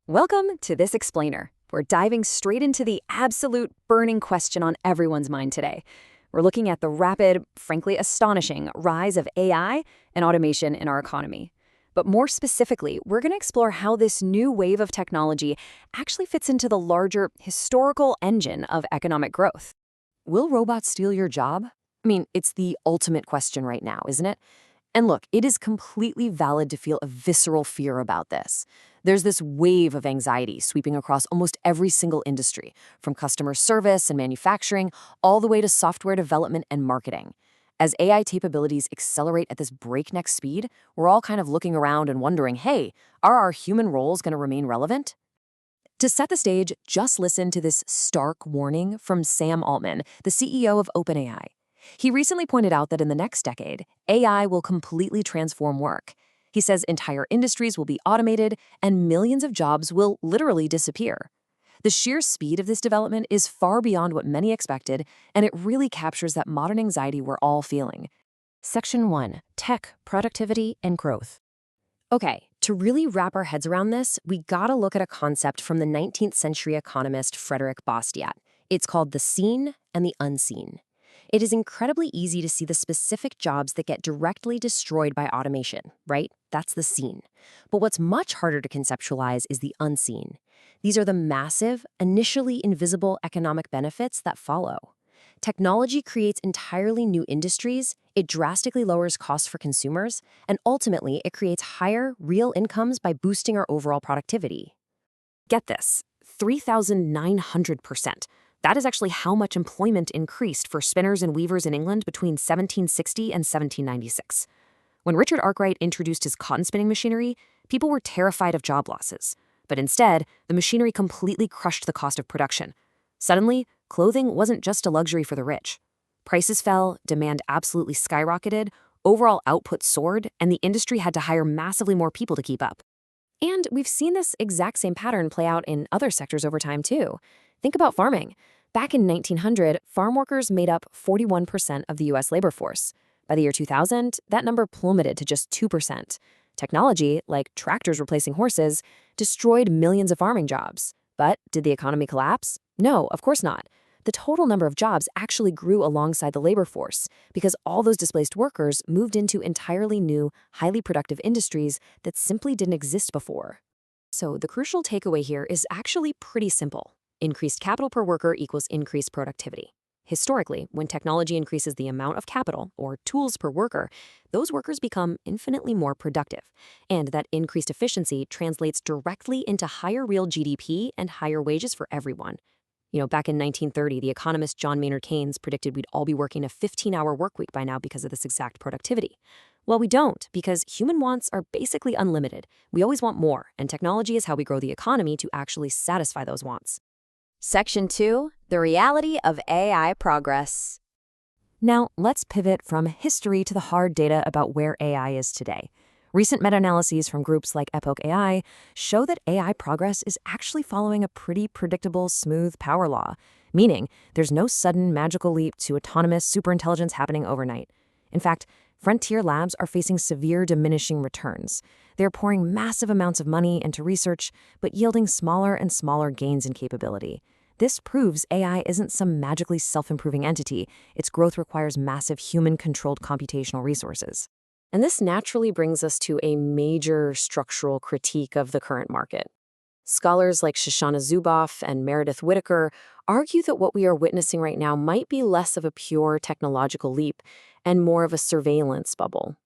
Welcome to This Explainer. We're diving straight into the absolute burning question on everyone's mind today. We're looking at the rapid, frankly astonishing, rise of AI and automation in our economy. But more specifically, we're going to explore how this new wave of technology actually fits into the larger historical engine of economic growth. Will robots steal your job? I mean, it's the ultimate question right now, isn't it? And look, it is completely valid to feel a visceral fear about this. There's this wave of anxiety sweeping across almost every single industry, from customer service and manufacturing all the way to software development and marketing. As AI capabilities accelerate at this breakneck speed, we're all kind of looking around and wondering, hey, are our human roles going to remain relevant? To set the stage, just listen to this stark warning from Sam Altman, the CEO of OpenAI. He recently pointed out that in the next decade, AI will completely transform work. He says entire industries will be automated and millions of jobs will literally disappear. The sheer speed of this development is far beyond what many expected, and it really captures that modern anxiety we're all feeling. Section 1. Tech, Productivity, and Growth. Okay, to really wrap our heads around this, we gotta look at a concept from the 19th century economist Frederick Bastiat. It's called the seen and the unseen. It is incredibly easy to see the specific jobs that get directly destroyed by automation, right? That's the seen. But what's much harder to conceptualize is the unseen. These are the massive, initially invisible economic benefits that follow. Technology creates entirely new industries, it drastically lowers costs for consumers, and ultimately it creates higher, real incomes by boosting our overall productivity. Get this, 3,900%. That is actually how much employment increased for spinners and weavers in England between 1760 and 1796. When Richard Arkwright introduced his cotton spinning machinery, people were terrified of job losses. But instead, the machinery completely crushed the cost of production. Suddenly, clothing wasn't just a luxury for the rich. Prices fell, demand absolutely skyrocketed, overall output soared, and the industry had to hire massively more people to keep up. And we've seen this exact same pattern play out in other sectors over time, too. Think about farming. Back in 1900, farm workers made up 41% of the U.S. labor force. By the year 2000, that number plummeted to just 2%. Technology, like tractors replacing horses, destroyed millions of farming jobs. But did the economy collapse? No, of course not. The total number of jobs actually grew alongside the labor force because all those displaced workers moved into entirely new, highly productive industries that simply didn't exist before. So the crucial takeaway here is actually pretty simple. Increased capital per worker equals increased productivity. Historically, when technology increases the amount of capital, or tools per worker, those workers become infinitely more productive. And that increased efficiency translates directly into higher real GDP and higher wages for everyone. Back in 1930, the economist John Maynard Keynes predicted we'd all be working a 15-hour work week by now because of this exact productivity. Well, we don't, because human wants are basically unlimited. We always want more, and technology is how we grow the economy to actually satisfy those wants. Section 2. The Reality of AI Progress. Now, let's pivot from history to the hard data about where AI is today. Recent meta-analyses from groups like Epoch AI show that AI progress is actually following a pretty predictable, smooth power law, meaning there's no sudden magical leap to autonomous superintelligence happening overnight. In fact, frontier labs are facing severe diminishing returns. They're pouring massive amounts of money into research, but yielding smaller and smaller gains in capability. This proves AI isn't some magically self-improving entity. Its growth requires massive human-controlled computational resources. And this naturally brings us to a major structural critique of the current market. Scholars like Shoshana Zuboff and Meredith Whitaker argue that what we are witnessing right now might be less of a pure technological leap and more of a surveillance bubble.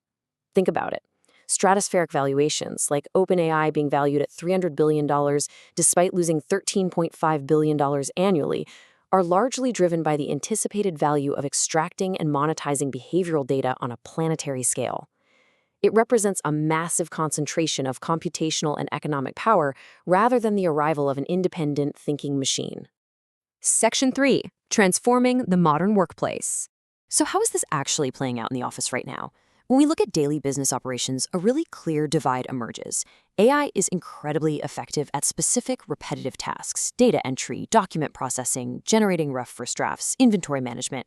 Think about it. Stratospheric valuations, like OpenAI being valued at $300 billion despite losing $13.5 billion annually, are largely driven by the anticipated value of extracting and monetizing behavioral data on a planetary scale. It represents a massive concentration of computational and economic power rather than the arrival of an independent thinking machine. Section 3. Transforming the modern workplace. So how is this actually playing out in the office right now? When we look at daily business operations, a really clear divide emerges. AI is incredibly effective at specific repetitive tasks: data entry, document processing, generating rough first drafts, inventory management.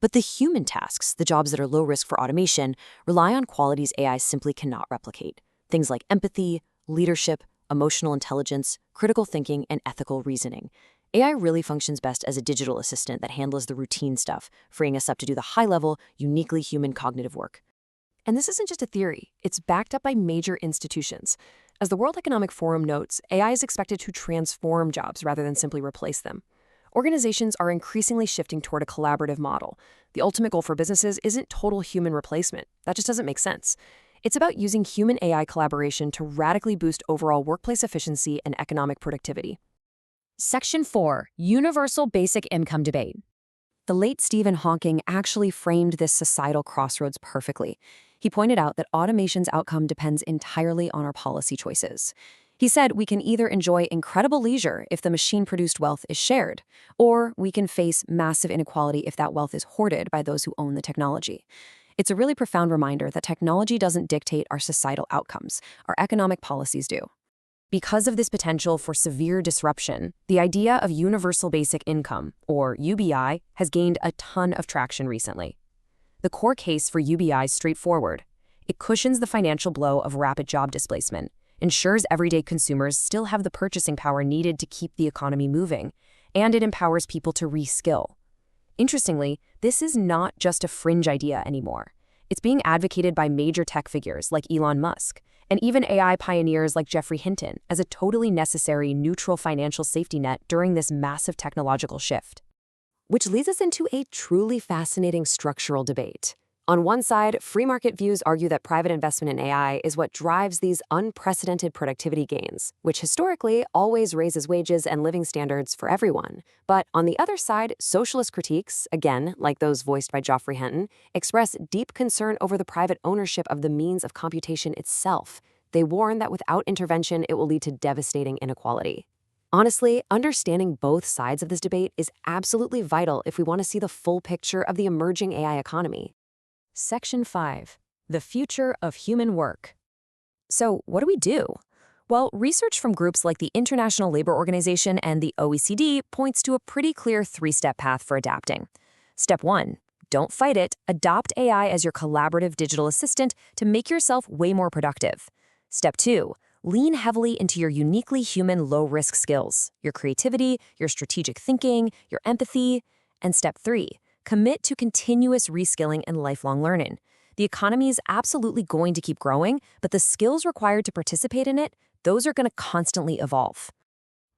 But the human tasks, the jobs that are low risk for automation, rely on qualities AI simply cannot replicate. Things like empathy, leadership, emotional intelligence, critical thinking, and ethical reasoning. AI really functions best as a digital assistant that handles the routine stuff, freeing us up to do the high-level, uniquely human cognitive work. And this isn't just a theory, it's backed up by major institutions. As the World Economic Forum notes, AI is expected to transform jobs rather than simply replace them. Organizations are increasingly shifting toward a collaborative model. The ultimate goal for businesses isn't total human replacement. That just doesn't make sense. It's about using human-AI collaboration to radically boost overall workplace efficiency and economic productivity. Section 4. Universal Basic Income Debate. The late Stephen Hawking actually framed this societal crossroads perfectly. He pointed out that automation's outcome depends entirely on our policy choices. He said we can either enjoy incredible leisure if the machine-produced wealth is shared, or we can face massive inequality if that wealth is hoarded by those who own the technology. It's a really profound reminder that technology doesn't dictate our societal outcomes, our economic policies do. Because of this potential for severe disruption, the idea of universal basic income, or UBI, has gained a ton of traction recently. The core case for UBI is straightforward. It cushions the financial blow of rapid job displacement, ensures everyday consumers still have the purchasing power needed to keep the economy moving, and it empowers people to reskill. Interestingly, this is not just a fringe idea anymore. It's being advocated by major tech figures like Elon Musk, and even AI pioneers like Geoffrey Hinton as a totally necessary neutral financial safety net during this massive technological shift. Which leads us into a truly fascinating structural debate. On one side, free market views argue that private investment in AI is what drives these unprecedented productivity gains, which historically always raises wages and living standards for everyone. But on the other side, socialist critiques, again, like those voiced by Geoffrey Hinton, express deep concern over the private ownership of the means of computation itself. They warn that without intervention, it will lead to devastating inequality. Honestly, understanding both sides of this debate is absolutely vital if we want to see the full picture of the emerging AI economy. Section 5. The Future of Human Work. So, what do? Well, research from groups like the International Labor Organization and the OECD points to a pretty clear three-step path for adapting. Step 1. Don't fight it. Adopt AI as your collaborative digital assistant to make yourself way more productive. Step 2. Lean heavily into your uniquely human low-risk skills, your creativity, your strategic thinking, your empathy. And Step 3. Commit to continuous reskilling and lifelong learning. The economy is absolutely going to keep growing, but the skills required to participate in it, those are going to constantly evolve.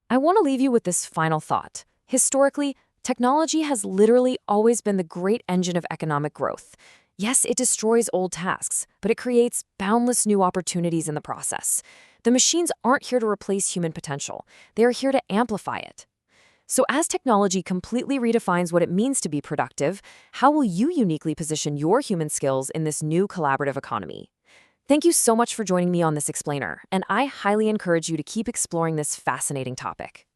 I want to leave you with this final thought. Historically, technology has literally always been the great engine of economic growth. Yes, it destroys old tasks, but it creates boundless new opportunities in the process. The machines aren't here to replace human potential. They are here to amplify it. So as technology completely redefines what it means to be productive, how will you uniquely position your human skills in this new collaborative economy? Thank you so much for joining me on this explainer, and I highly encourage you to keep exploring this fascinating topic.